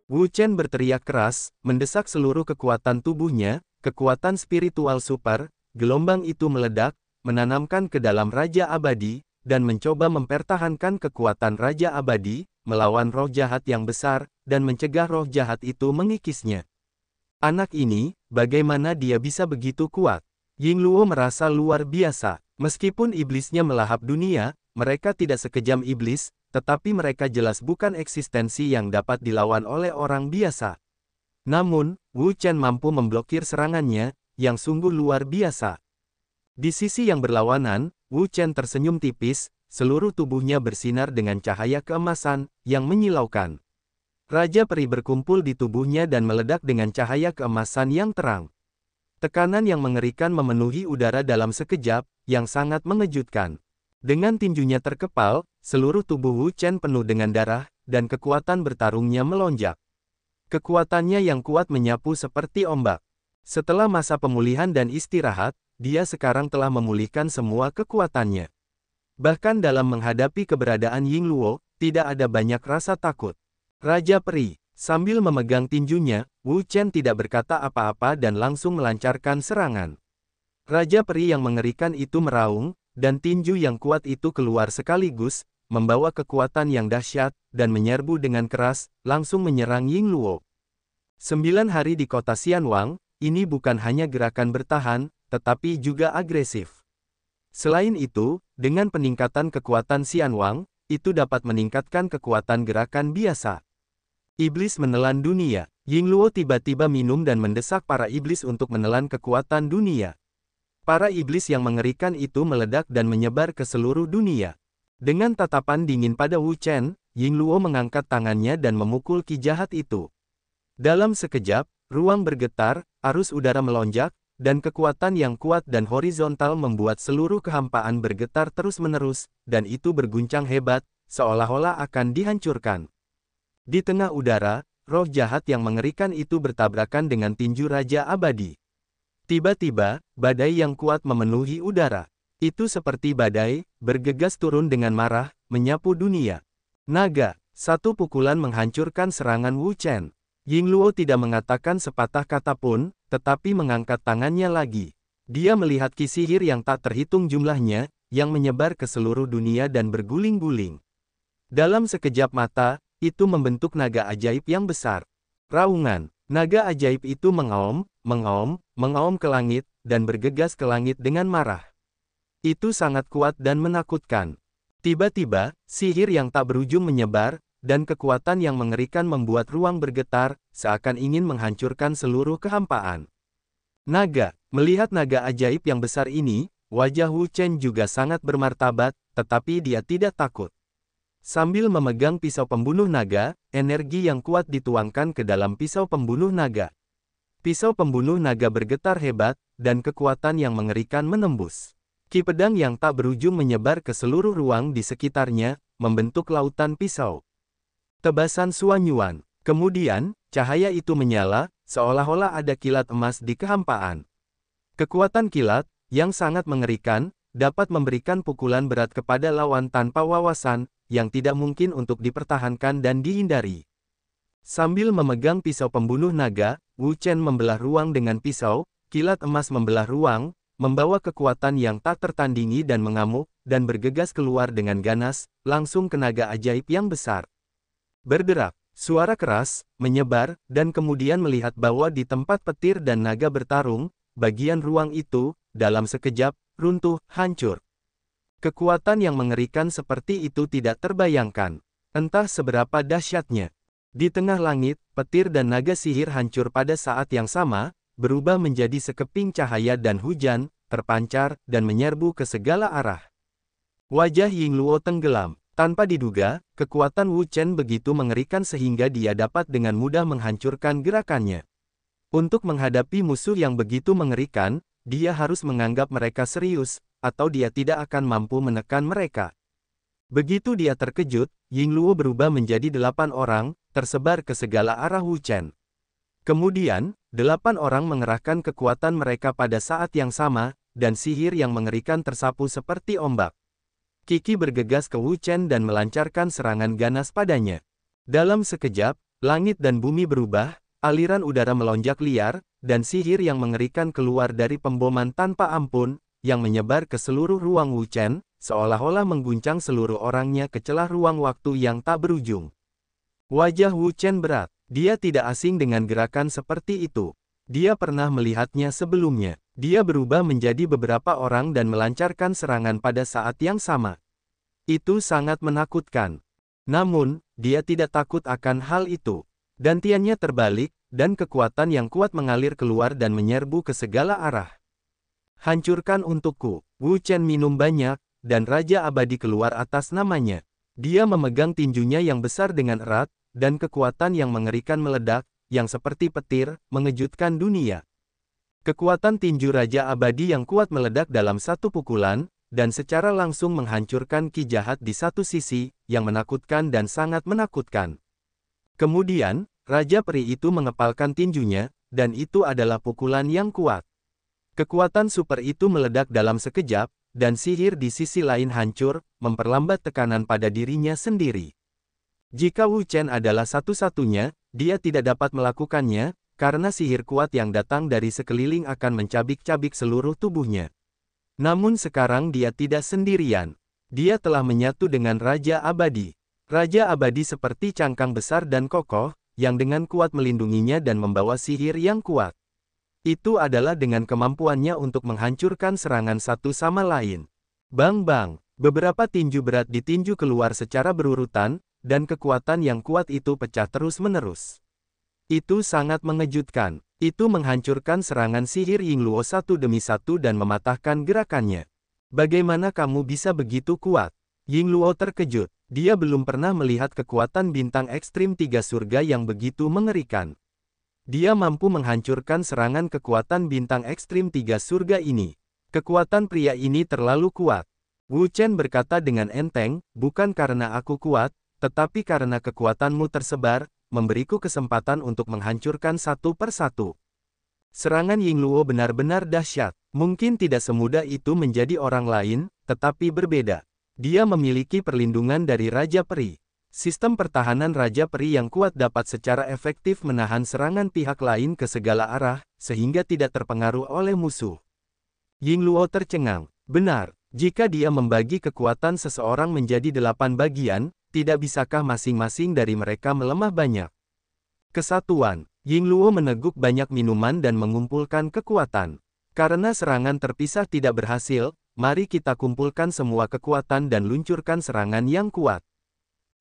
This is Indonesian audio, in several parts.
Wu Chen berteriak keras, mendesak seluruh kekuatan tubuhnya, kekuatan spiritual super, gelombang itu meledak, menanamkan ke dalam Raja Abadi, dan mencoba mempertahankan kekuatan Raja Abadi, melawan roh jahat yang besar, dan mencegah roh jahat itu mengikisnya. Anak ini, bagaimana dia bisa begitu kuat? Yingluo merasa luar biasa. Meskipun iblisnya melahap dunia, mereka tidak sekejam iblis, tetapi mereka jelas bukan eksistensi yang dapat dilawan oleh orang biasa. Namun, Wu Chen mampu memblokir serangannya, yang sungguh luar biasa. Di sisi yang berlawanan, Wu Chen tersenyum tipis, seluruh tubuhnya bersinar dengan cahaya keemasan, yang menyilaukan. Raja Peri berkumpul di tubuhnya dan meledak dengan cahaya keemasan yang terang. Tekanan yang mengerikan memenuhi udara dalam sekejap, yang sangat mengejutkan. Dengan tinjunya terkepal, seluruh tubuh Wu Chen penuh dengan darah, dan kekuatan bertarungnya melonjak. Kekuatannya yang kuat menyapu seperti ombak. Setelah masa pemulihan dan istirahat, dia sekarang telah memulihkan semua kekuatannya. Bahkan dalam menghadapi keberadaan Yingluo, tidak ada banyak rasa takut. Raja Peri, sambil memegang tinjunya, Wu Chen tidak berkata apa-apa dan langsung melancarkan serangan. Raja Peri yang mengerikan itu meraung, dan tinju yang kuat itu keluar sekaligus, membawa kekuatan yang dahsyat, dan menyerbu dengan keras, langsung menyerang Yingluo. 9 hari di kota Xianwang, ini bukan hanya gerakan bertahan, tetapi juga agresif. Selain itu, dengan peningkatan kekuatan Xianwang, itu dapat meningkatkan kekuatan gerakan biasa. Iblis menelan dunia. Yingluo tiba-tiba minum dan mendesak para iblis untuk menelan kekuatan dunia. Para iblis yang mengerikan itu meledak dan menyebar ke seluruh dunia. Dengan tatapan dingin pada Wu Chen, Yingluo mengangkat tangannya dan memukul ki jahat itu. Dalam sekejap, ruang bergetar, arus udara melonjak, dan kekuatan yang kuat dan horizontal membuat seluruh kehampaan bergetar terus-menerus, dan itu berguncang hebat, seolah-olah akan dihancurkan. Di tengah udara, roh jahat yang mengerikan itu bertabrakan dengan tinju Raja Abadi. Tiba-tiba, badai yang kuat memenuhi udara. Itu seperti badai, bergegas turun dengan marah, menyapu dunia. Naga, satu pukulan menghancurkan serangan Wu Chen. Yingluo tidak mengatakan sepatah kata pun, tetapi mengangkat tangannya lagi. Dia melihat ki sihir yang tak terhitung jumlahnya, yang menyebar ke seluruh dunia dan berguling-guling. Dalam sekejap mata, itu membentuk naga ajaib yang besar. Raungan, naga ajaib itu mengaum, mengaum ke langit, dan bergegas ke langit dengan marah. Itu sangat kuat dan menakutkan. Tiba-tiba, sihir yang tak berujung menyebar, dan kekuatan yang mengerikan membuat ruang bergetar, seakan ingin menghancurkan seluruh kehampaan. Naga, melihat naga ajaib yang besar ini, wajah Wu Chen juga sangat bermartabat, tetapi dia tidak takut. Sambil memegang pisau pembunuh naga, energi yang kuat dituangkan ke dalam pisau pembunuh naga. Pisau pembunuh naga bergetar hebat, dan kekuatan yang mengerikan menembus. Ki pedang yang tak berujung menyebar ke seluruh ruang di sekitarnya, membentuk lautan pisau. Tebasan Suanyuan. Kemudian, cahaya itu menyala, seolah-olah ada kilat emas di kehampaan. Kekuatan kilat, yang sangat mengerikan, dapat memberikan pukulan berat kepada lawan tanpa wawasan, yang tidak mungkin untuk dipertahankan dan dihindari. Sambil memegang pisau pembunuh naga, Wu Chen membelah ruang dengan pisau, kilat emas membelah ruang, membawa kekuatan yang tak tertandingi dan mengamuk, dan bergegas keluar dengan ganas, langsung ke naga ajaib yang besar. Berderak, suara keras, menyebar, dan kemudian melihat bahwa di tempat petir dan naga bertarung, bagian ruang itu, dalam sekejap, runtuh, hancur. Kekuatan yang mengerikan seperti itu tidak terbayangkan. Entah seberapa dahsyatnya. Di tengah langit, petir dan naga sihir hancur pada saat yang sama, berubah menjadi sekeping cahaya dan hujan, terpancar, dan menyerbu ke segala arah. Wajah Yingluo tenggelam. Tanpa diduga, kekuatan Wu Chen begitu mengerikan sehingga dia dapat dengan mudah menghancurkan gerakannya. Untuk menghadapi musuh yang begitu mengerikan, dia harus menganggap mereka serius, atau dia tidak akan mampu menekan mereka. Begitu dia terkejut, Yingluo berubah menjadi 8 orang, tersebar ke segala arah Wu Chen. Kemudian, 8 orang mengerahkan kekuatan mereka pada saat yang sama, dan sihir yang mengerikan tersapu seperti ombak. Qi bergegas ke Wu Chen dan melancarkan serangan ganas padanya. Dalam sekejap, Langit dan bumi berubah, aliran udara melonjak liar, dan sihir yang mengerikan keluar dari pemboman tanpa ampun, yang menyebar ke seluruh ruang Wuchen, seolah-olah mengguncang seluruh orangnya ke celah ruang waktu yang tak berujung. Wajah Wuchen berat. Dia tidak asing dengan gerakan seperti itu. Dia pernah melihatnya sebelumnya. Dia berubah menjadi beberapa orang dan melancarkan serangan pada saat yang sama. Itu sangat menakutkan. Namun, dia tidak takut akan hal itu. Dantiannya terbalik, dan kekuatan yang kuat mengalir keluar dan menyerbu ke segala arah. Hancurkan untukku. Wuchen minum banyak, dan Raja Abadi keluar atas namanya. Dia memegang tinjunya yang besar dengan erat, dan kekuatan yang mengerikan meledak, yang seperti petir, mengejutkan dunia. Kekuatan tinju Raja Abadi yang kuat meledak dalam satu pukulan, dan secara langsung menghancurkan ki jahat di satu sisi, yang menakutkan dan sangat menakutkan. Kemudian, Raja Peri itu mengepalkan tinjunya, dan itu adalah pukulan yang kuat. Kekuatan super itu meledak dalam sekejap, dan sihir di sisi lain hancur, memperlambat tekanan pada dirinya sendiri. Jika Wuchen adalah satu-satunya, dia tidak dapat melakukannya, karena sihir kuat yang datang dari sekeliling akan mencabik-cabik seluruh tubuhnya. Namun sekarang dia tidak sendirian. Dia telah menyatu dengan Raja Abadi. Raja Abadi seperti cangkang besar dan kokoh, yang dengan kuat melindunginya dan membawa sihir yang kuat. Itu adalah dengan kemampuannya untuk menghancurkan serangan satu sama lain. Bang-bang, beberapa tinju berat ditinju keluar secara berurutan, dan kekuatan yang kuat itu pecah terus-menerus. Itu sangat mengejutkan. Itu menghancurkan serangan sihir Yingluo satu demi satu dan mematahkan gerakannya. Bagaimana kamu bisa begitu kuat? Yingluo terkejut. Dia belum pernah melihat kekuatan bintang ekstrim tiga surga yang begitu mengerikan. Dia mampu menghancurkan serangan kekuatan bintang ekstrim tiga surga ini. Kekuatan pria ini terlalu kuat. Wuchen berkata dengan enteng, bukan karena aku kuat, tetapi karena kekuatanmu tersebar, memberiku kesempatan untuk menghancurkan satu persatu. Serangan Yingluo benar-benar dahsyat. Mungkin tidak semudah itu menjadi orang lain, tetapi berbeda. Dia memiliki perlindungan dari Raja Peri. Sistem pertahanan Raja Peri yang kuat dapat secara efektif menahan serangan pihak lain ke segala arah, sehingga tidak terpengaruh oleh musuh. Yingluo tercengang. Benar, jika dia membagi kekuatan seseorang menjadi 8 bagian, tidak bisakah masing-masing dari mereka melemah banyak? Kesatuan. Yingluo meneguk banyak minuman dan mengumpulkan kekuatan. Karena serangan terpisah tidak berhasil, mari kita kumpulkan semua kekuatan dan luncurkan serangan yang kuat.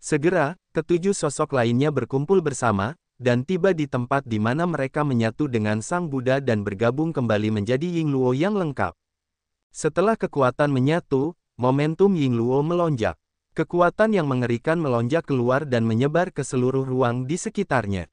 Segera, ketujuh sosok lainnya berkumpul bersama, dan tiba di tempat di mana mereka menyatu dengan Sang Buddha dan bergabung kembali menjadi Yingluo yang lengkap. Setelah kekuatan menyatu, momentum Yingluo melonjak. Kekuatan yang mengerikan melonjak keluar dan menyebar ke seluruh ruang di sekitarnya.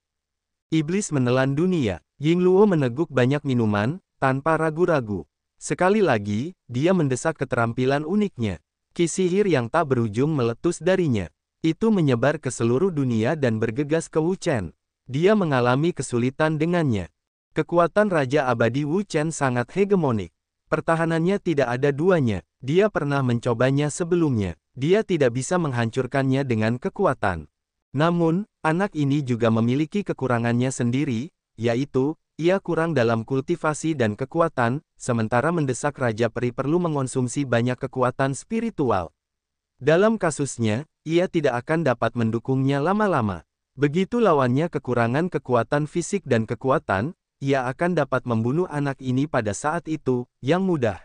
Iblis menelan dunia. Yingluo meneguk banyak minuman, tanpa ragu-ragu. Sekali lagi, dia mendesak keterampilan uniknya. Ki sihir yang tak berujung meletus darinya. Itu menyebar ke seluruh dunia dan bergegas ke Wuchen. Dia mengalami kesulitan dengannya. Kekuatan Raja Abadi Wuchen sangat hegemonik. Pertahanannya tidak ada duanya. Dia pernah mencobanya sebelumnya. Dia tidak bisa menghancurkannya dengan kekuatan. Namun, anak ini juga memiliki kekurangannya sendiri, yaitu, ia kurang dalam kultivasi dan kekuatan, sementara mendesak Raja Peri perlu mengonsumsi banyak kekuatan spiritual. Dalam kasusnya, ia tidak akan dapat mendukungnya lama-lama. Begitu lawannya kekurangan kekuatan fisik dan kekuatan, ia akan dapat membunuh anak ini pada saat itu, yang mudah.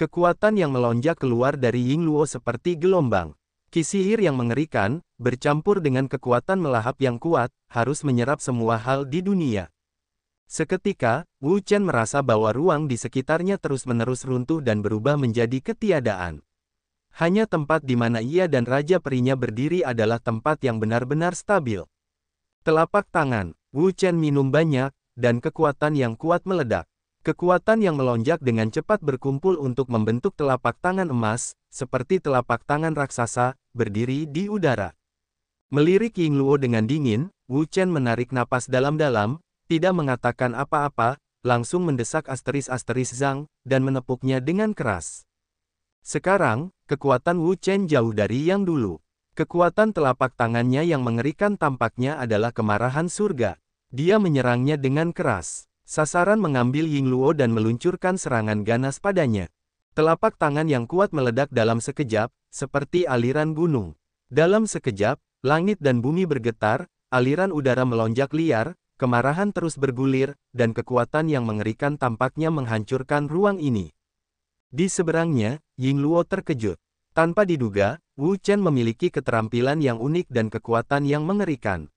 Kekuatan yang melonjak keluar dari Yingluo seperti gelombang. Ki sihir yang mengerikan, bercampur dengan kekuatan melahap yang kuat, harus menyerap semua hal di dunia. Seketika, Wuchen merasa bahwa ruang di sekitarnya terus-menerus runtuh dan berubah menjadi ketiadaan. Hanya tempat di mana ia dan Raja Perinya berdiri adalah tempat yang benar-benar stabil. Telapak tangan, Wuchen minum banyak, dan kekuatan yang kuat meledak. Kekuatan yang melonjak dengan cepat berkumpul untuk membentuk telapak tangan emas, seperti telapak tangan raksasa, berdiri di udara. Melirik Yingluo dengan dingin, Wuchen menarik napas dalam-dalam, tidak mengatakan apa-apa, langsung mendesak asteris-asteris Zhang, dan menepuknya dengan keras. Sekarang, kekuatan Wuchen jauh dari yang dulu. Kekuatan telapak tangannya yang mengerikan tampaknya adalah kemarahan surga. Dia menyerangnya dengan keras. Sasaran mengambil Yingluo dan meluncurkan serangan ganas padanya. Telapak tangan yang kuat meledak dalam sekejap, seperti aliran gunung. Dalam sekejap, langit dan bumi bergetar, aliran udara melonjak liar, kemarahan terus bergulir, dan kekuatan yang mengerikan tampaknya menghancurkan ruang ini. Di seberangnya, Yingluo terkejut. Tanpa diduga, Wu Chen memiliki keterampilan yang unik dan kekuatan yang mengerikan.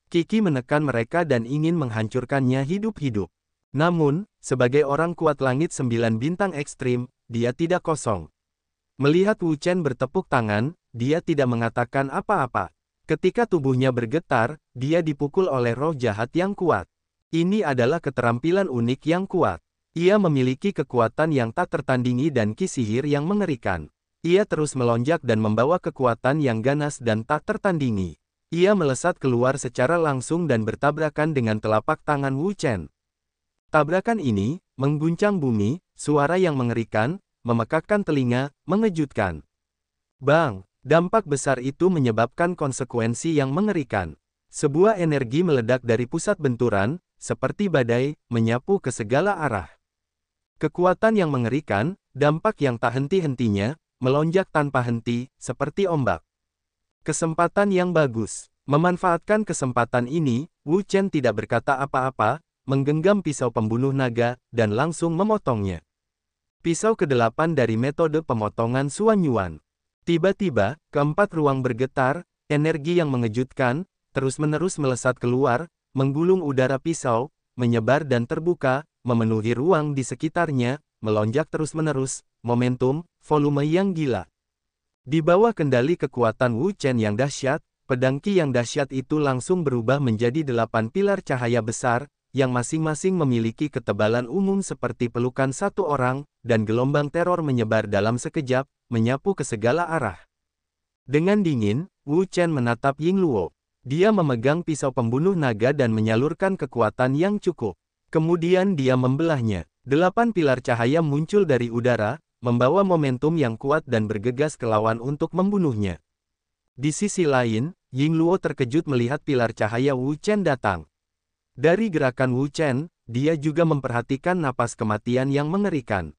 Qi menekan mereka dan ingin menghancurkannya hidup-hidup. Namun, sebagai orang kuat langit 9 bintang ekstrim, dia tidak kosong. Melihat Wu Chen bertepuk tangan, dia tidak mengatakan apa-apa. Ketika tubuhnya bergetar, dia dipukul oleh roh jahat yang kuat. Ini adalah keterampilan unik yang kuat. Ia memiliki kekuatan yang tak tertandingi dan ki sihir yang mengerikan. Ia terus melonjak dan membawa kekuatan yang ganas dan tak tertandingi. Ia melesat keluar secara langsung dan bertabrakan dengan telapak tangan Wu Chen. Tabrakan ini mengguncang bumi, suara yang mengerikan, memekakkan telinga, mengejutkan. Bang! Dampak besar itu menyebabkan konsekuensi yang mengerikan. Sebuah energi meledak dari pusat benturan, seperti badai, menyapu ke segala arah. Kekuatan yang mengerikan, dampak yang tak henti-hentinya, melonjak tanpa henti, seperti ombak. Kesempatan yang bagus. Memanfaatkan kesempatan ini, Wu Chen tidak berkata apa-apa, menggenggam pisau pembunuh naga, dan langsung memotongnya. Pisau ke-8 dari metode pemotongan Suan Yuan. Tiba-tiba, keempat ruang bergetar, energi yang mengejutkan, terus-menerus melesat keluar, menggulung udara pisau, menyebar dan terbuka, memenuhi ruang di sekitarnya, melonjak terus-menerus, momentum, volume yang gila. Di bawah kendali kekuatan Wu Chen yang dahsyat, pedang Qi yang dahsyat itu langsung berubah menjadi 8 pilar cahaya besar, yang masing-masing memiliki ketebalan umum seperti pelukan satu orang, dan gelombang teror menyebar dalam sekejap, menyapu ke segala arah. Dengan dingin, Wu Chen menatap Yingluo. Dia memegang pisau pembunuh naga dan menyalurkan kekuatan yang cukup. Kemudian dia membelahnya. 8 pilar cahaya muncul dari udara, membawa momentum yang kuat dan bergegas ke lawan untuk membunuhnya. Di sisi lain, Yingluo terkejut melihat pilar cahaya Wu Chen datang. Dari gerakan Wu Chen, dia juga memperhatikan napas kematian yang mengerikan.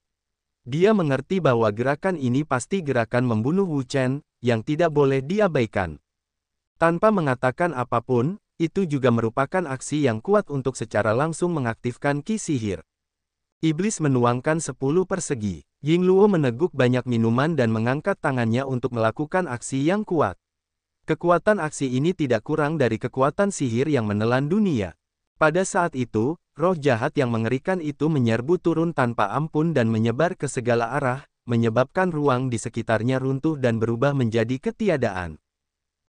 Dia mengerti bahwa gerakan ini pasti gerakan membunuh Wu Chen, yang tidak boleh diabaikan. Tanpa mengatakan apapun, itu juga merupakan aksi yang kuat untuk secara langsung mengaktifkan ki sihir. Iblis menuangkan 10 persegi. Yingluo meneguk banyak minuman dan mengangkat tangannya untuk melakukan aksi yang kuat. Kekuatan aksi ini tidak kurang dari kekuatan sihir yang menelan dunia. Pada saat itu, roh jahat yang mengerikan itu menyerbu turun tanpa ampun dan menyebar ke segala arah, menyebabkan ruang di sekitarnya runtuh dan berubah menjadi ketiadaan.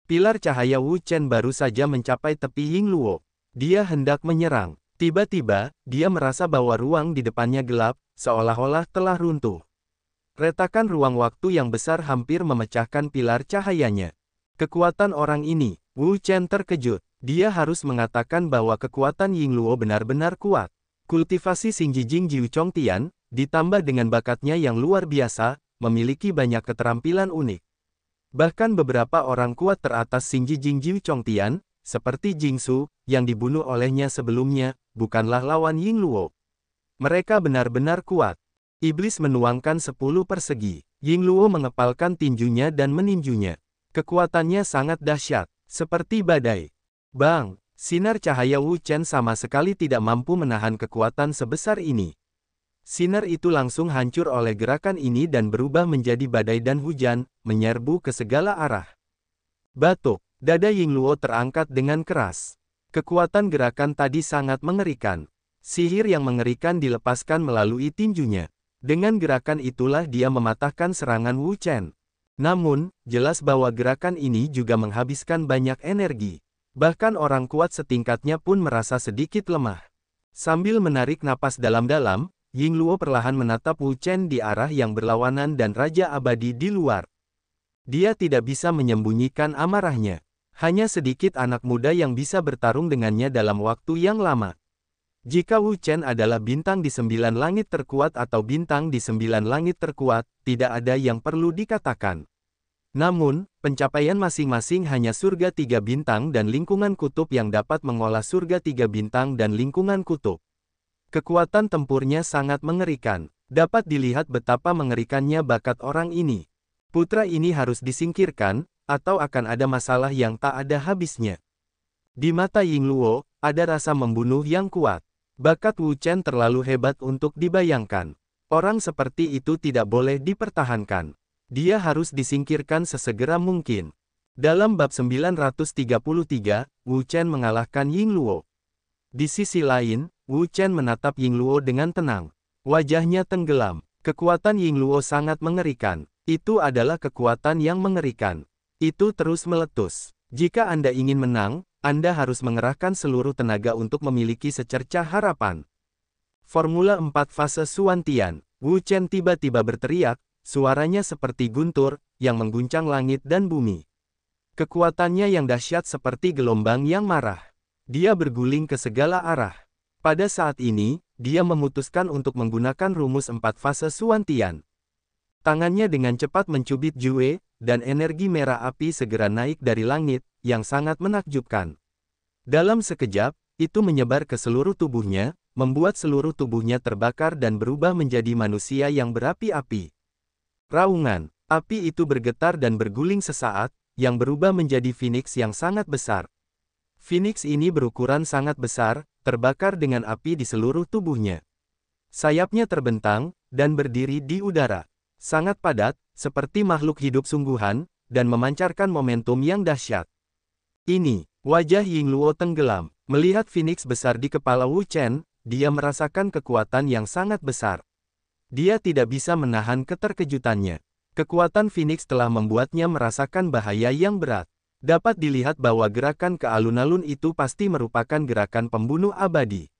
Pilar cahaya Wu Chen baru saja mencapai tepi Yingluo. Dia hendak menyerang. Tiba-tiba, dia merasa bahwa ruang di depannya gelap, seolah-olah telah runtuh. Retakan ruang waktu yang besar hampir memecahkan pilar cahayanya. Kekuatan orang ini, Wu Chen terkejut. Dia harus mengatakan bahwa kekuatan Yingluo benar-benar kuat. Kultivasi Xingjing Jiu Chongtian, ditambah dengan bakatnya yang luar biasa, memiliki banyak keterampilan unik. Bahkan beberapa orang kuat teratas Xingjing Jiu Chongtian, seperti Jingsu, yang dibunuh olehnya sebelumnya, bukanlah lawan Yingluo. Mereka benar-benar kuat. Iblis menuangkan 10 persegi. Yingluo mengepalkan tinjunya dan meninjunya. Kekuatannya sangat dahsyat, seperti badai. Bang! Sinar cahaya Wu Chen sama sekali tidak mampu menahan kekuatan sebesar ini. Sinar itu langsung hancur oleh gerakan ini dan berubah menjadi badai dan hujan, menyerbu ke segala arah. Batuk! Dada Yingluo terangkat dengan keras. Kekuatan gerakan tadi sangat mengerikan. Sihir yang mengerikan dilepaskan melalui tinjunya. Dengan gerakan itulah dia mematahkan serangan Wu Chen. Namun, jelas bahwa gerakan ini juga menghabiskan banyak energi. Bahkan orang kuat setingkatnya pun merasa sedikit lemah. Sambil menarik napas dalam-dalam, Yingluo perlahan menatap Wu Chen di arah yang berlawanan dan Raja Abadi di luar. Dia tidak bisa menyembunyikan amarahnya. Hanya sedikit anak muda yang bisa bertarung dengannya dalam waktu yang lama. Jika Wu Chen adalah bintang di 9 langit terkuat atau bintang di 9 langit terkuat, tidak ada yang perlu dikatakan. Namun, Pencapaian masing-masing hanya surga 3 bintang dan lingkungan kutub yang dapat mengolah surga 3 bintang dan lingkungan kutub. Kekuatan tempurnya sangat mengerikan. Dapat dilihat betapa mengerikannya bakat orang ini. Putra ini harus disingkirkan, atau akan ada masalah yang tak ada habisnya. Di mata Yingluo, ada rasa membunuh yang kuat. Bakat Wu Chen terlalu hebat untuk dibayangkan. Orang seperti itu tidak boleh dipertahankan. Dia harus disingkirkan sesegera mungkin. Dalam bab 933, Wu Chen mengalahkan Yingluo. Di sisi lain, Wu Chen menatap Yingluo dengan tenang. Wajahnya tenggelam. Kekuatan Yingluo sangat mengerikan. Itu adalah kekuatan yang mengerikan. Itu terus meletus. Jika Anda ingin menang, Anda harus mengerahkan seluruh tenaga untuk memiliki secercah harapan. Formula 4 Fase Suantian. Wu Chen tiba-tiba berteriak, suaranya seperti guntur, yang mengguncang langit dan bumi. Kekuatannya yang dahsyat seperti gelombang yang marah. Dia berguling ke segala arah. Pada saat ini, dia memutuskan untuk menggunakan rumus 4 fase Suantian. Tangannya dengan cepat mencubit Jue, dan energi merah api segera naik dari langit, yang sangat menakjubkan. Dalam sekejap, itu menyebar ke seluruh tubuhnya, membuat seluruh tubuhnya terbakar dan berubah menjadi manusia yang berapi-api. Raungan, api itu bergetar dan berguling sesaat, yang berubah menjadi Phoenix yang sangat besar. Phoenix ini berukuran sangat besar, terbakar dengan api di seluruh tubuhnya. Sayapnya terbentang, dan berdiri di udara. Sangat padat, seperti makhluk hidup sungguhan, dan memancarkan momentum yang dahsyat. Ini, wajah Yingluo tenggelam. Melihat Phoenix besar di kepala Wu Chen, dia merasakan kekuatan yang sangat besar. Dia tidak bisa menahan keterkejutannya. Kekuatan Phoenix telah membuatnya merasakan bahaya yang berat. Dapat dilihat bahwa gerakan ke alun-alun itu pasti merupakan gerakan pembunuh abadi.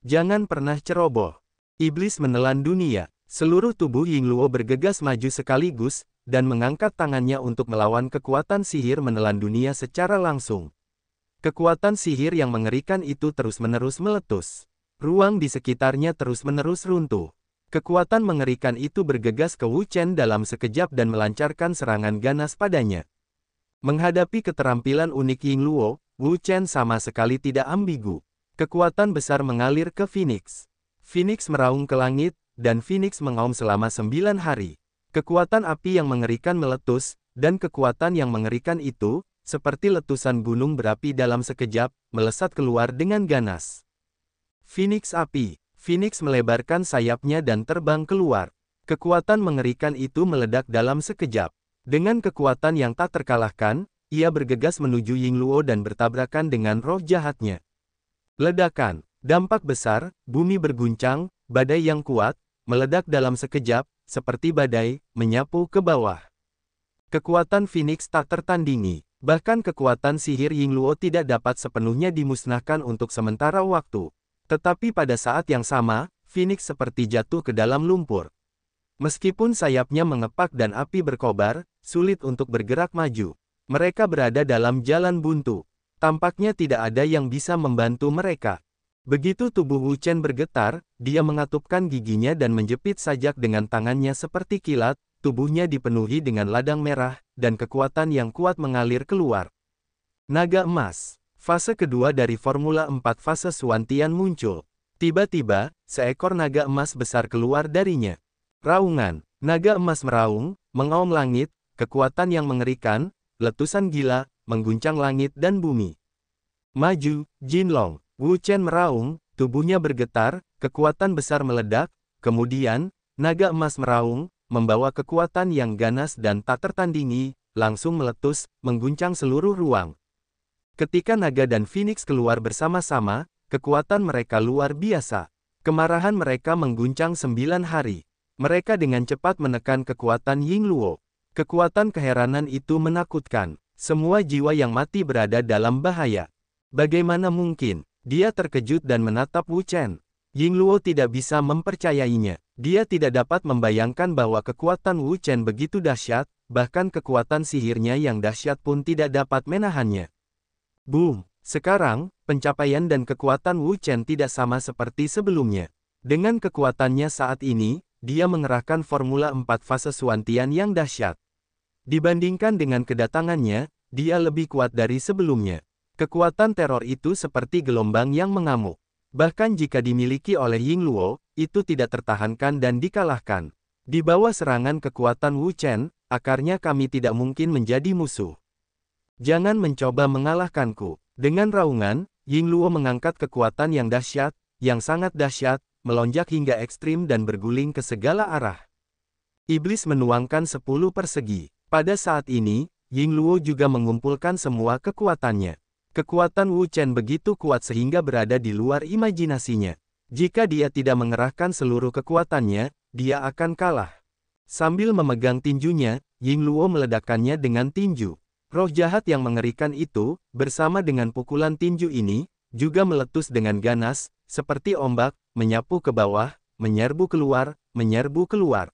Jangan pernah ceroboh. Iblis menelan dunia. Seluruh tubuh Yingluo bergegas maju sekaligus, dan mengangkat tangannya untuk melawan kekuatan sihir menelan dunia secara langsung. Kekuatan sihir yang mengerikan itu terus-menerus meletus. Ruang di sekitarnya terus-menerus runtuh. Kekuatan mengerikan itu bergegas ke Wu Chen dalam sekejap dan melancarkan serangan ganas padanya. Menghadapi keterampilan unik Yingluo, Wu Chen sama sekali tidak ambigu. Kekuatan besar mengalir ke Phoenix. Phoenix meraung ke langit, dan Phoenix mengaum selama 9 hari. Kekuatan api yang mengerikan meletus, dan kekuatan yang mengerikan itu, seperti letusan gunung berapi dalam sekejap, melesat keluar dengan ganas. Phoenix api. Phoenix melebarkan sayapnya dan terbang keluar. Kekuatan mengerikan itu meledak dalam sekejap. Dengan kekuatan yang tak terkalahkan, ia bergegas menuju Yingluo dan bertabrakan dengan roh jahatnya. Ledakan, dampak besar, bumi berguncang, badai yang kuat, meledak dalam sekejap, seperti badai, menyapu ke bawah. Kekuatan Phoenix tak tertandingi. Bahkan kekuatan sihir Yingluo tidak dapat sepenuhnya dimusnahkan untuk sementara waktu. Tetapi pada saat yang sama, Phoenix seperti jatuh ke dalam lumpur. Meskipun sayapnya mengepak dan api berkobar, sulit untuk bergerak maju. Mereka berada dalam jalan buntu. Tampaknya tidak ada yang bisa membantu mereka. Begitu tubuh Wu Chen bergetar, dia mengatupkan giginya dan menjepit sajak dengan tangannya seperti kilat, tubuhnya dipenuhi dengan ladang merah, dan kekuatan yang kuat mengalir keluar. Naga emas. Fase kedua dari Formula 4 Fase Suantian muncul. Tiba-tiba, seekor naga emas besar keluar darinya. Raungan. Naga emas meraung, mengaum langit, kekuatan yang mengerikan, letusan gila, mengguncang langit dan bumi. Maju, Jinlong. Wu Chen meraung, tubuhnya bergetar, kekuatan besar meledak, kemudian, naga emas meraung, membawa kekuatan yang ganas dan tak tertandingi, langsung meletus, mengguncang seluruh ruang. Ketika naga dan Phoenix keluar bersama-sama, kekuatan mereka luar biasa. Kemarahan mereka mengguncang 9 hari. Mereka dengan cepat menekan kekuatan Yingluo. Kekuatan keheranan itu menakutkan. Semua jiwa yang mati berada dalam bahaya. Bagaimana mungkin? Dia terkejut dan menatap Wu Chen. Yingluo tidak bisa mempercayainya. Dia tidak dapat membayangkan bahwa kekuatan Wu Chen begitu dahsyat, bahkan kekuatan sihirnya yang dahsyat pun tidak dapat menahannya. Boom! Sekarang, pencapaian dan kekuatan Wu Chen tidak sama seperti sebelumnya. Dengan kekuatannya saat ini, dia mengerahkan Formula 4 Fase Suantian yang dahsyat. Dibandingkan dengan kedatangannya, dia lebih kuat dari sebelumnya. Kekuatan teror itu seperti gelombang yang mengamuk. Bahkan jika dimiliki oleh Yingluo, itu tidak tertahankan dan dikalahkan. Di bawah serangan kekuatan Wu Chen, akarnya kami tidak mungkin menjadi musuh. Jangan mencoba mengalahkanku. Dengan raungan, Yingluo mengangkat kekuatan yang dahsyat, yang sangat dahsyat, melonjak hingga ekstrim dan berguling ke segala arah. Iblis menuangkan 10 persegi. Pada saat ini, Yingluo juga mengumpulkan semua kekuatannya. Kekuatan Wu Chen begitu kuat sehingga berada di luar imajinasinya. Jika dia tidak mengerahkan seluruh kekuatannya, dia akan kalah. Sambil memegang tinjunya, Yingluo meledakkannya dengan tinju. Roh jahat yang mengerikan itu, bersama dengan pukulan tinju ini, juga meletus dengan ganas, seperti ombak, menyapu ke bawah, menyerbu keluar, menyerbu keluar.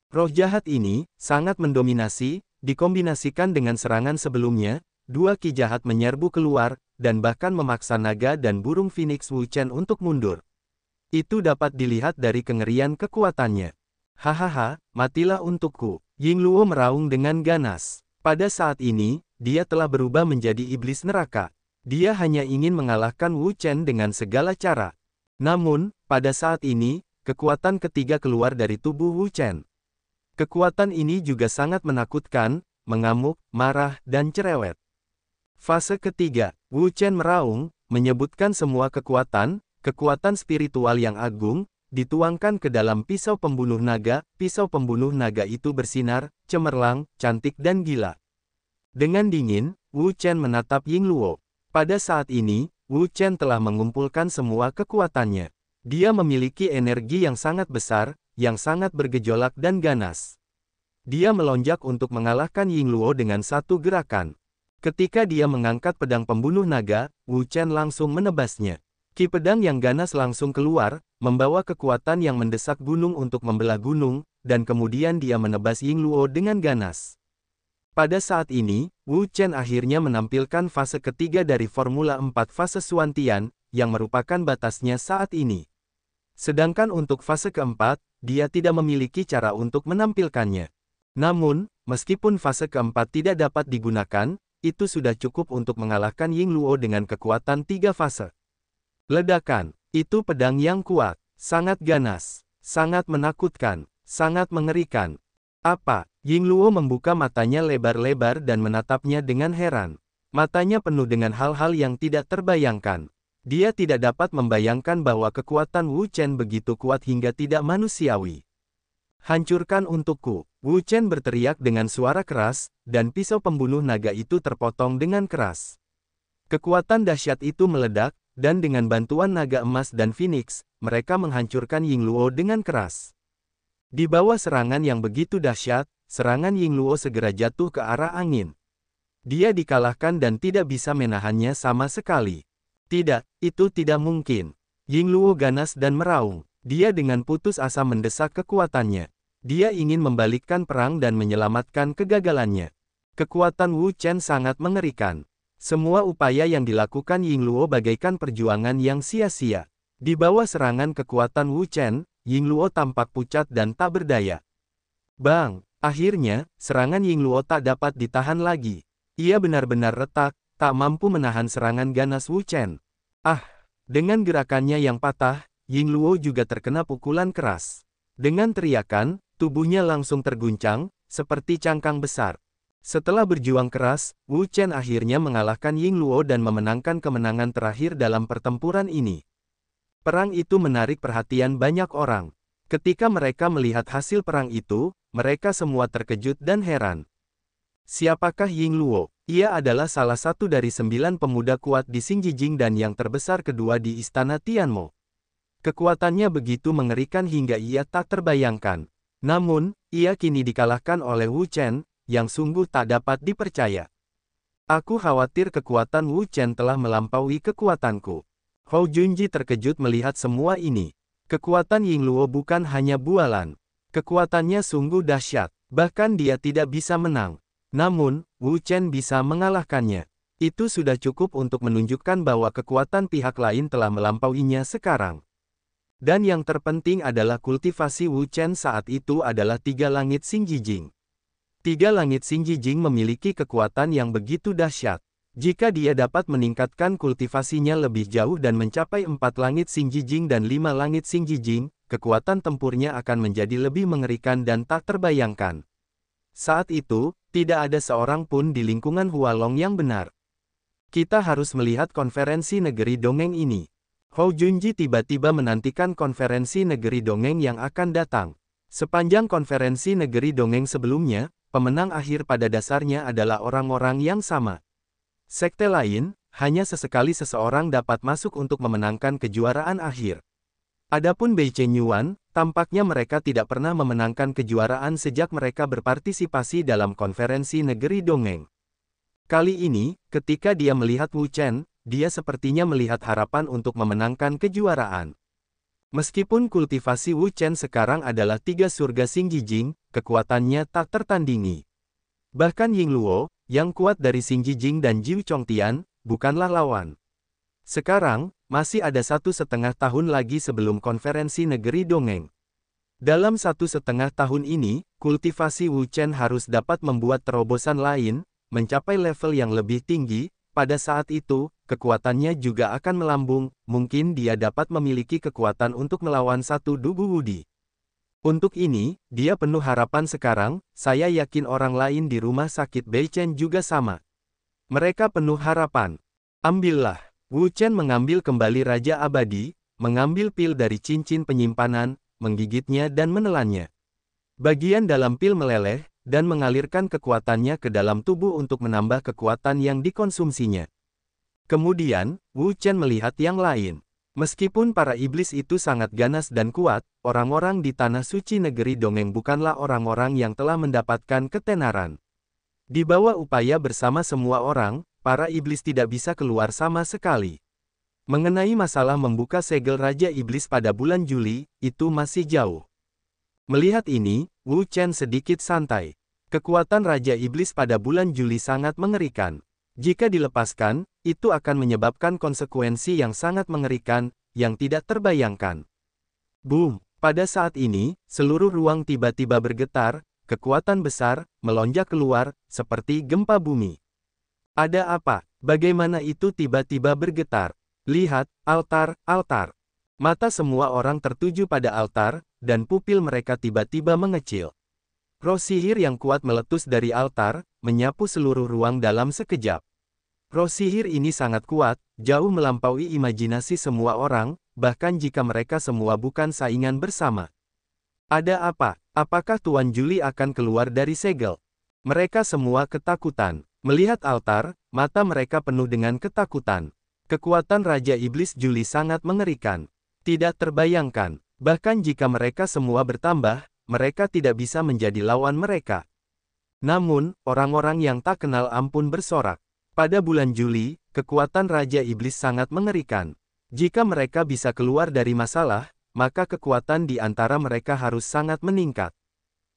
Roh jahat ini, sangat mendominasi, dikombinasikan dengan serangan sebelumnya, dua ki jahat menyerbu keluar, dan bahkan memaksa naga dan burung Phoenix Wu Chen untuk mundur. Itu dapat dilihat dari kengerian kekuatannya. Hahaha, matilah untukku. Yingluo meraung dengan ganas. Pada saat ini, dia telah berubah menjadi iblis neraka. Dia hanya ingin mengalahkan Wu Chen dengan segala cara. Namun, pada saat ini, kekuatan ketiga keluar dari tubuh Wu Chen. Kekuatan ini juga sangat menakutkan, mengamuk, marah, dan cerewet. Fase ketiga, Wu Chen meraung, menyebutkan semua kekuatan spiritual yang agung, dituangkan ke dalam pisau pembunuh naga. Pisau pembunuh naga itu bersinar, cemerlang, cantik dan gila. Dengan dingin, Wu Chen menatap Yingluo. Pada saat ini, Wu Chen telah mengumpulkan semua kekuatannya. Dia memiliki energi yang sangat besar, yang sangat bergejolak dan ganas. Dia melonjak untuk mengalahkan Yingluo dengan satu gerakan. Ketika dia mengangkat pedang pembunuh naga, Wu Chen langsung menebasnya. Ki pedang yang ganas langsung keluar, membawa kekuatan yang mendesak gunung untuk membelah gunung, dan kemudian dia menebas Yingluo dengan ganas. Pada saat ini, Wu Chen akhirnya menampilkan fase ketiga dari Formula 4 fase Suantian, yang merupakan batasnya saat ini. Sedangkan untuk fase keempat, dia tidak memiliki cara untuk menampilkannya. Namun, meskipun fase keempat tidak dapat digunakan, itu sudah cukup untuk mengalahkan Yingluo dengan kekuatan 3 fase. Ledakan, itu pedang yang kuat, sangat ganas, sangat menakutkan, sangat mengerikan. Apa? Yingluo membuka matanya lebar-lebar dan menatapnya dengan heran. Matanya penuh dengan hal-hal yang tidak terbayangkan. Dia tidak dapat membayangkan bahwa kekuatan Wu Chen begitu kuat hingga tidak manusiawi. Hancurkan untukku, Wu Chen berteriak dengan suara keras, dan pisau pembunuh naga itu terpotong dengan keras. Kekuatan dahsyat itu meledak, dan dengan bantuan naga emas dan Phoenix, mereka menghancurkan Yingluo dengan keras. Di bawah serangan yang begitu dahsyat, serangan Yingluo segera jatuh ke arah angin. Dia dikalahkan dan tidak bisa menahannya sama sekali. Tidak, itu tidak mungkin. Yingluo ganas dan meraung. Dia dengan putus asa mendesak kekuatannya. Dia ingin membalikkan perang dan menyelamatkan kegagalannya. Kekuatan Wu Chen sangat mengerikan. Semua upaya yang dilakukan Yingluo bagaikan perjuangan yang sia-sia. Di bawah serangan kekuatan Wu Chen, Yingluo tampak pucat dan tak berdaya. Bang! Akhirnya, serangan Yingluo tak dapat ditahan lagi. Ia benar-benar retak, tak mampu menahan serangan ganas Wu Chen. Ah! Dengan gerakannya yang patah, Yingluo juga terkena pukulan keras. Dengan teriakan, tubuhnya langsung terguncang, seperti cangkang besar. Setelah berjuang keras, Wu Chen akhirnya mengalahkan Yingluo dan memenangkan kemenangan terakhir dalam pertempuran ini. Perang itu menarik perhatian banyak orang. Ketika mereka melihat hasil perang itu, mereka semua terkejut dan heran. Siapakah Yingluo? Ia adalah salah satu dari 9 pemuda kuat di Xinjijing dan yang terbesar kedua di Istana Tianmo. Kekuatannya begitu mengerikan hingga ia tak terbayangkan. Namun, ia kini dikalahkan oleh Wu Chen, yang sungguh tak dapat dipercaya. Aku khawatir kekuatan Wu Chen telah melampaui kekuatanku. Hou Junji terkejut melihat semua ini. Kekuatan Yingluo bukan hanya bualan. Kekuatannya sungguh dahsyat, bahkan dia tidak bisa menang. Namun, Wu Chen bisa mengalahkannya. Itu sudah cukup untuk menunjukkan bahwa kekuatan pihak lain telah melampauinya sekarang. Dan yang terpenting adalah kultivasi Wu Chen saat itu adalah 3 langit Xinjijing. Tiga langit Xingji Jing memiliki kekuatan yang begitu dahsyat. Jika dia dapat meningkatkan kultivasinya lebih jauh dan mencapai 4 langit Xingji Jing dan 5 langit Xingji Jing, kekuatan tempurnya akan menjadi lebih mengerikan dan tak terbayangkan. Saat itu, tidak ada seorang pun di lingkungan Hualong yang benar. Kita harus melihat konferensi negeri dongeng ini. Hou Junji tiba-tiba menantikan konferensi negeri dongeng yang akan datang. Sepanjang konferensi negeri dongeng sebelumnya, pemenang akhir pada dasarnya adalah orang-orang yang sama. Sekte lain, hanya sesekali seseorang dapat masuk untuk memenangkan kejuaraan akhir. Adapun Bei Chen Yuan, tampaknya mereka tidak pernah memenangkan kejuaraan sejak mereka berpartisipasi dalam konferensi negeri dongeng. Kali ini, ketika dia melihat Wu Chen, dia sepertinya melihat harapan untuk memenangkan kejuaraan. Meskipun kultivasi Wu Chen sekarang adalah 3 surga Xingji Jing, kekuatannya tak tertandingi. Bahkan Ying Luo, yang kuat dari Xingji Jing dan Jiu Chongtian, bukanlah lawan. Sekarang, masih ada 1,5 tahun lagi sebelum konferensi negeri dongeng. Dalam 1,5 tahun ini, kultivasi Wu Chen harus dapat membuat terobosan lain, mencapai level yang lebih tinggi. Pada saat itu, kekuatannya juga akan melambung, mungkin dia dapat memiliki kekuatan untuk melawan satu Dubu Wudi. Untuk ini, dia penuh harapan sekarang, saya yakin orang lain di rumah sakit Bei Chen juga sama. Mereka penuh harapan. Ambillah. Wu Chen mengambil kembali Raja Abadi, mengambil pil dari cincin penyimpanan, menggigitnya dan menelannya. Bagian dalam pil meleleh, dan mengalirkan kekuatannya ke dalam tubuh untuk menambah kekuatan yang dikonsumsinya. Kemudian, Wu Chen melihat yang lain. Meskipun para iblis itu sangat ganas dan kuat, orang-orang di Tanah Suci Negeri Dongeng bukanlah orang-orang yang telah mendapatkan ketenaran. Di bawah upaya bersama semua orang, para iblis tidak bisa keluar sama sekali. Mengenai masalah membuka segel Raja Iblis pada bulan Juli, itu masih jauh. Melihat ini, Wu Chen sedikit santai. Kekuatan Raja Iblis pada bulan Juli sangat mengerikan. Jika dilepaskan, itu akan menyebabkan konsekuensi yang sangat mengerikan, yang tidak terbayangkan. Boom! Pada saat ini, seluruh ruang tiba-tiba bergetar, kekuatan besar, melonjak keluar, seperti gempa bumi. Ada apa? Bagaimana itu tiba-tiba bergetar? Lihat, altar, altar. Mata semua orang tertuju pada altar, dan pupil mereka tiba-tiba mengecil. Roh sihir yang kuat meletus dari altar, menyapu seluruh ruang dalam sekejap. Roh sihir ini sangat kuat, jauh melampaui imajinasi semua orang, bahkan jika mereka semua bukan saingan bersama. Ada apa? Apakah Tuan Juli akan keluar dari segel? Mereka semua ketakutan. Melihat altar, mata mereka penuh dengan ketakutan. Kekuatan Raja Iblis Juli sangat mengerikan. Tidak terbayangkan, bahkan jika mereka semua bertambah, mereka tidak bisa menjadi lawan mereka. Namun, orang-orang yang tak kenal ampun bersorak. Pada bulan Juli, kekuatan Raja Iblis sangat mengerikan. Jika mereka bisa keluar dari masalah, maka kekuatan di antara mereka harus sangat meningkat.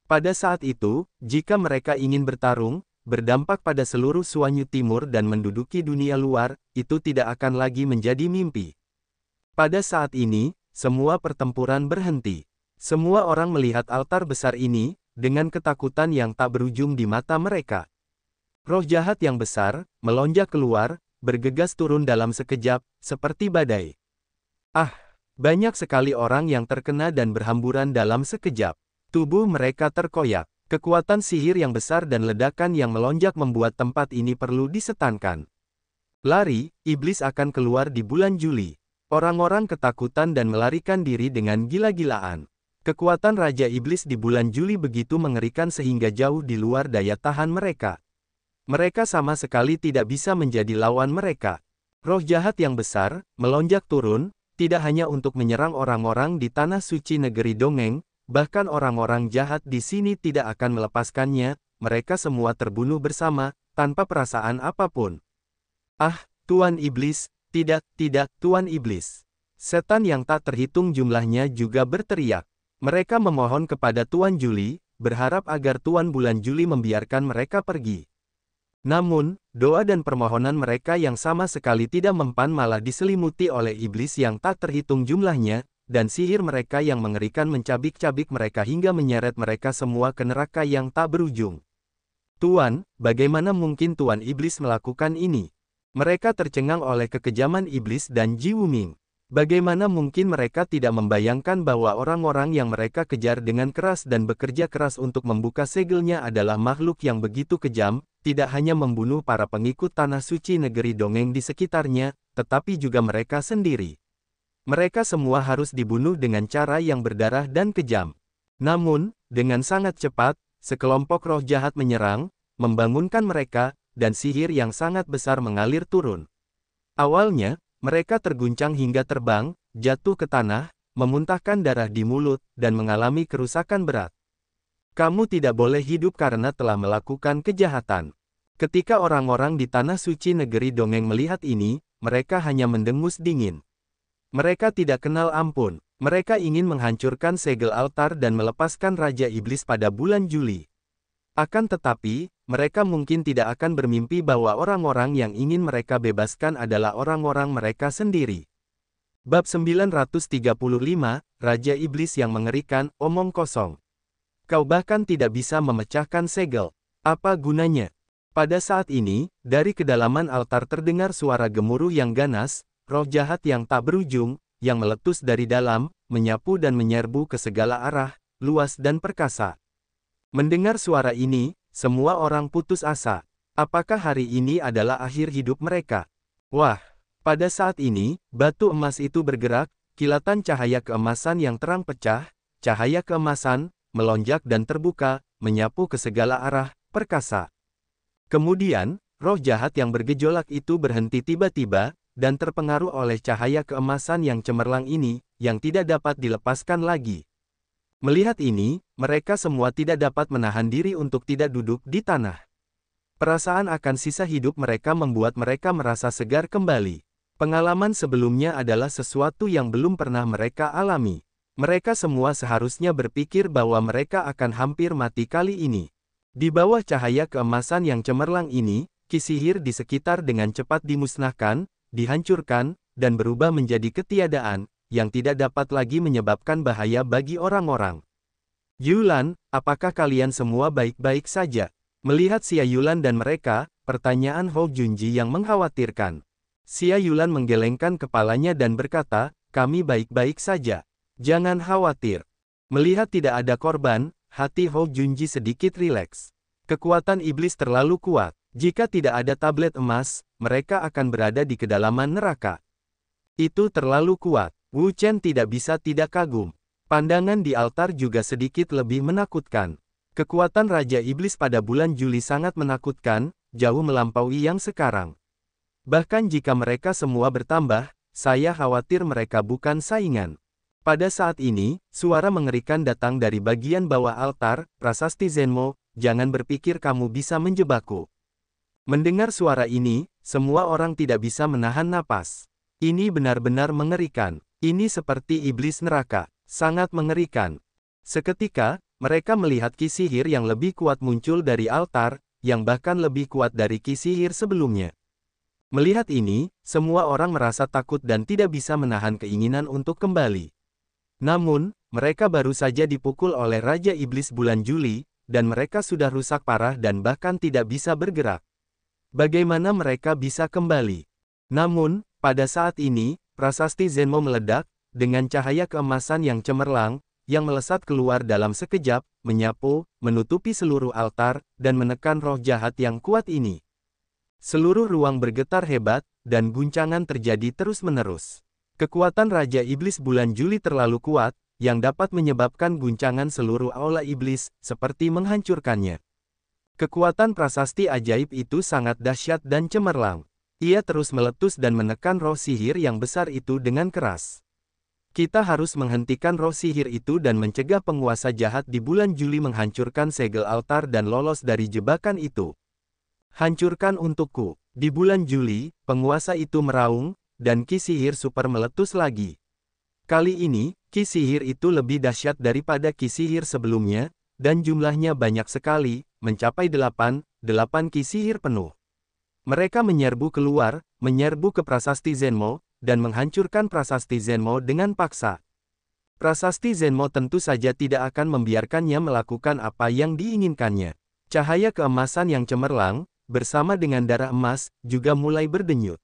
Pada saat itu, jika mereka ingin bertarung, berdampak pada seluruh Suanyu Timur dan menduduki dunia luar, itu tidak akan lagi menjadi mimpi. Pada saat ini, semua pertempuran berhenti. Semua orang melihat altar besar ini, dengan ketakutan yang tak berujung di mata mereka. Roh jahat yang besar, melonjak keluar, bergegas turun dalam sekejap, seperti badai. Ah, banyak sekali orang yang terkena dan berhamburan dalam sekejap. Tubuh mereka terkoyak. Kekuatan sihir yang besar dan ledakan yang melonjak membuat tempat ini perlu disetankan. Lari, iblis akan keluar di bulan Juli. Orang-orang ketakutan dan melarikan diri dengan gila-gilaan. Kekuatan Raja Iblis di bulan Juli begitu mengerikan sehingga jauh di luar daya tahan mereka. Mereka sama sekali tidak bisa menjadi lawan mereka. Roh jahat yang besar, melonjak turun, tidak hanya untuk menyerang orang-orang di Tanah Suci Negeri Dongeng, bahkan orang-orang jahat di sini tidak akan melepaskannya, mereka semua terbunuh bersama, tanpa perasaan apapun. Ah, Tuan Iblis! Tidak, Tuan Iblis. Setan yang tak terhitung jumlahnya juga berteriak. Mereka memohon kepada Tuan Juli, berharap agar Tuan Bulan Juli membiarkan mereka pergi. Namun, doa dan permohonan mereka yang sama sekali tidak mempan malah diselimuti oleh iblis yang tak terhitung jumlahnya, dan sihir mereka yang mengerikan mencabik-cabik mereka hingga menyeret mereka semua ke neraka yang tak berujung. Tuan, bagaimana mungkin Tuan Iblis melakukan ini? Mereka tercengang oleh kekejaman iblis dan Ji Wuming. Bagaimana mungkin mereka tidak membayangkan bahwa orang-orang yang mereka kejar dengan keras dan bekerja keras untuk membuka segelnya adalah makhluk yang begitu kejam, tidak hanya membunuh para pengikut tanah suci negeri dongeng di sekitarnya, tetapi juga mereka sendiri. Mereka semua harus dibunuh dengan cara yang berdarah dan kejam. Namun, dengan sangat cepat, sekelompok roh jahat menyerang, membangunkan mereka, dan sihir yang sangat besar mengalir turun. Awalnya, mereka terguncang hingga terbang, jatuh ke tanah, memuntahkan darah di mulut, dan mengalami kerusakan berat. Kamu tidak boleh hidup karena telah melakukan kejahatan. Ketika orang-orang di tanah suci negeri dongeng melihat ini, mereka hanya mendengus dingin. Mereka tidak kenal ampun. Mereka ingin menghancurkan segel altar dan melepaskan Raja Iblis pada bulan Juli. Akan tetapi, mereka mungkin tidak akan bermimpi bahwa orang-orang yang ingin mereka bebaskan adalah orang-orang mereka sendiri. Bab 935, Raja Iblis yang mengerikan, omong kosong. Kau bahkan tidak bisa memecahkan segel. Apa gunanya? Pada saat ini, dari kedalaman altar terdengar suara gemuruh yang ganas, roh jahat yang tak berujung, yang meletus dari dalam, menyapu dan menyerbu ke segala arah, luas dan perkasa. Mendengar suara ini, semua orang putus asa. Apakah hari ini adalah akhir hidup mereka? Wah! Pada saat ini, batu emas itu bergerak, kilatan cahaya keemasan yang terang pecah, cahaya keemasan, melonjak dan terbuka, menyapu ke segala arah, perkasa. Kemudian, roh jahat yang bergejolak itu berhenti tiba-tiba, dan terpengaruh oleh cahaya keemasan yang cemerlang ini, yang tidak dapat dilepaskan lagi. Melihat ini, mereka semua tidak dapat menahan diri untuk tidak duduk di tanah. Perasaan akan sisa hidup mereka membuat mereka merasa segar kembali. Pengalaman sebelumnya adalah sesuatu yang belum pernah mereka alami. Mereka semua seharusnya berpikir bahwa mereka akan hampir mati kali ini. Di bawah cahaya keemasan yang cemerlang ini, ki sihir di sekitar dengan cepat dimusnahkan, dihancurkan, dan berubah menjadi ketiadaan, yang tidak dapat lagi menyebabkan bahaya bagi orang-orang. Yulan, apakah kalian semua baik-baik saja? Melihat Xia Yulan dan mereka, pertanyaan Hou Junji yang mengkhawatirkan. Xia Yulan menggelengkan kepalanya dan berkata, kami baik-baik saja. Jangan khawatir. Melihat tidak ada korban, hati Hou Junji sedikit rileks. Kekuatan iblis terlalu kuat. Jika tidak ada tablet emas, mereka akan berada di kedalaman neraka. Itu terlalu kuat. Wu Chen tidak bisa tidak kagum. Pandangan di altar juga sedikit lebih menakutkan. Kekuatan Raja Iblis pada bulan Juli sangat menakutkan, jauh melampaui yang sekarang. Bahkan jika mereka semua bertambah, saya khawatir mereka bukan saingan. Pada saat ini, suara mengerikan datang dari bagian bawah altar, prasasti Zenmo, jangan berpikir kamu bisa menjebakku. Mendengar suara ini, semua orang tidak bisa menahan napas. Ini benar-benar mengerikan. Ini seperti iblis neraka. Sangat mengerikan. Seketika, mereka melihat ki sihir yang lebih kuat muncul dari altar, yang bahkan lebih kuat dari ki sihir sebelumnya. Melihat ini, semua orang merasa takut dan tidak bisa menahan keinginan untuk kembali. Namun, mereka baru saja dipukul oleh Raja Iblis bulan Juli, dan mereka sudah rusak parah dan bahkan tidak bisa bergerak. Bagaimana mereka bisa kembali? Namun, pada saat ini, prasasti Zenmo meledak, dengan cahaya keemasan yang cemerlang, yang melesat keluar dalam sekejap, menyapu, menutupi seluruh altar, dan menekan roh jahat yang kuat ini. Seluruh ruang bergetar hebat, dan guncangan terjadi terus-menerus. Kekuatan Raja Iblis bulan Juli terlalu kuat, yang dapat menyebabkan guncangan seluruh aula iblis, seperti menghancurkannya. Kekuatan prasasti ajaib itu sangat dahsyat dan cemerlang. Ia terus meletus dan menekan roh sihir yang besar itu dengan keras. Kita harus menghentikan roh sihir itu dan mencegah penguasa jahat di bulan Juli menghancurkan segel altar dan lolos dari jebakan itu. Hancurkan untukku. Di bulan Juli, penguasa itu meraung, dan ki sihir super meletus lagi. Kali ini, ki sihir itu lebih dahsyat daripada ki sihir sebelumnya, dan jumlahnya banyak sekali, mencapai 8 ki sihir penuh. Mereka menyerbu keluar, menyerbu ke prasasti Zenmo, dan menghancurkan prasasti Zenmo dengan paksa. Prasasti Zenmo tentu saja tidak akan membiarkannya melakukan apa yang diinginkannya. Cahaya keemasan yang cemerlang, bersama dengan darah emas, juga mulai berdenyut.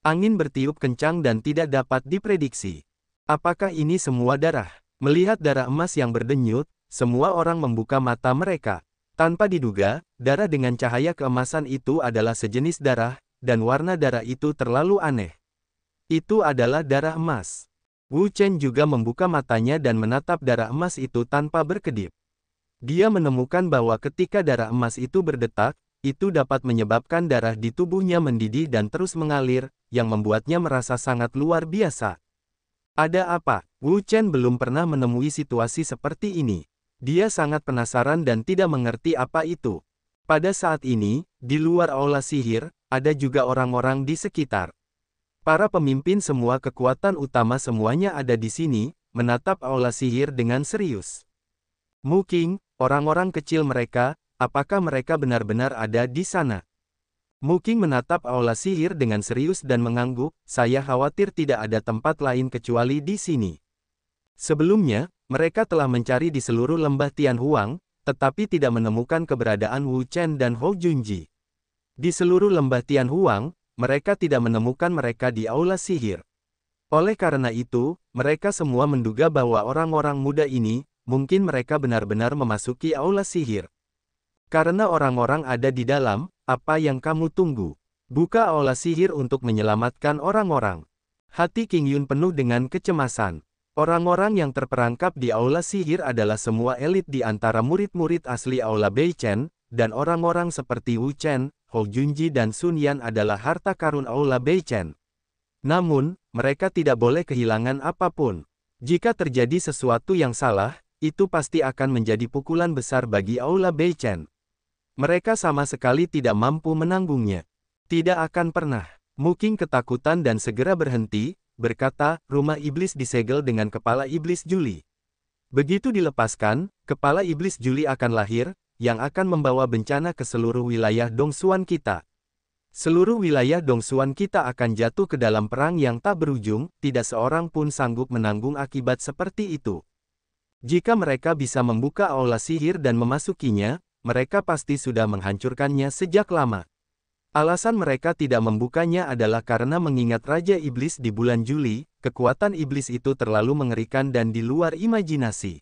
Angin bertiup kencang dan tidak dapat diprediksi. Apakah ini semua darah? Melihat darah emas yang berdenyut, semua orang membuka mata mereka. Tanpa diduga, darah dengan cahaya keemasan itu adalah sejenis darah, dan warna darah itu terlalu aneh. Itu adalah darah emas. Wu Chen juga membuka matanya dan menatap darah emas itu tanpa berkedip. Dia menemukan bahwa ketika darah emas itu berdetak, itu dapat menyebabkan darah di tubuhnya mendidih dan terus mengalir, yang membuatnya merasa sangat luar biasa. Ada apa? Wu Chen belum pernah menemui situasi seperti ini. Dia sangat penasaran dan tidak mengerti apa itu. Pada saat ini, di luar aula sihir, ada juga orang-orang di sekitar. Para pemimpin semua kekuatan utama semuanya ada di sini, menatap aula sihir dengan serius. Mu Qing, orang-orang kecil mereka, apakah mereka benar-benar ada di sana? Mu Qing menatap aula sihir dengan serius dan mengangguk, saya khawatir tidak ada tempat lain kecuali di sini. Sebelumnya, mereka telah mencari di seluruh lembah Tianhuang, tetapi tidak menemukan keberadaan Wu Chen dan Hou Junji. Di seluruh lembah Tianhuang, mereka tidak menemukan mereka di aula sihir. Oleh karena itu, mereka semua menduga bahwa orang-orang muda ini, mungkin mereka benar-benar memasuki aula sihir. Karena orang-orang ada di dalam, apa yang kamu tunggu? Buka aula sihir untuk menyelamatkan orang-orang. Hati Qing Yun penuh dengan kecemasan. Orang-orang yang terperangkap di aula sihir adalah semua elit di antara murid-murid asli aula Beichen, dan orang-orang seperti Wu Chen, Hou Junji dan Sun Yan adalah harta karun aula Beichen. Namun, mereka tidak boleh kehilangan apapun. Jika terjadi sesuatu yang salah, itu pasti akan menjadi pukulan besar bagi aula Beichen. Mereka sama sekali tidak mampu menanggungnya. Tidak akan pernah. Mu Qing ketakutan dan segera berhenti, berkata, rumah iblis disegel dengan kepala iblis Juli. Begitu dilepaskan, kepala iblis Juli akan lahir, yang akan membawa bencana ke seluruh wilayah Dongsuan kita. Seluruh wilayah Dongsuan kita akan jatuh ke dalam perang yang tak berujung, tidak seorang pun sanggup menanggung akibat seperti itu. Jika mereka bisa membuka aula sihir dan memasukinya, mereka pasti sudah menghancurkannya sejak lama. Alasan mereka tidak membukanya adalah karena mengingat Raja Iblis di bulan Juli, kekuatan iblis itu terlalu mengerikan dan di luar imajinasi.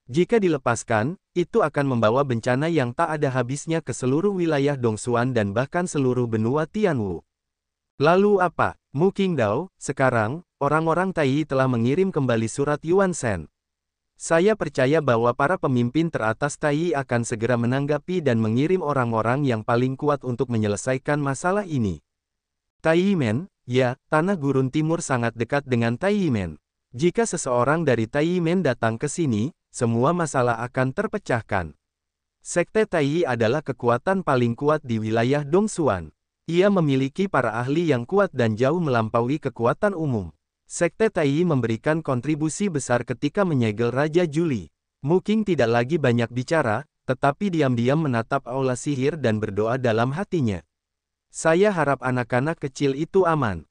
Jika dilepaskan, itu akan membawa bencana yang tak ada habisnya ke seluruh wilayah Dongsuan dan bahkan seluruh benua Tianwu. Lalu apa? Mu Qingdao, sekarang, orang-orang Taiyi telah mengirim kembali surat Yuan Shen. Saya percaya bahwa para pemimpin teratas Taiyi akan segera menanggapi dan mengirim orang-orang yang paling kuat untuk menyelesaikan masalah ini. Taiyimen, ya, tanah gurun timur sangat dekat dengan Taiyimen. Jika seseorang dari Taiyimen datang ke sini, semua masalah akan terpecahkan. Sekte Taiyi adalah kekuatan paling kuat di wilayah Dongsuan. Ia memiliki para ahli yang kuat dan jauh melampaui kekuatan umum. Sekte Taiyi memberikan kontribusi besar ketika menyegel Raja Juli. Mu Qing tidak lagi banyak bicara, tetapi diam-diam menatap aula sihir dan berdoa dalam hatinya. Saya harap anak-anak kecil itu aman.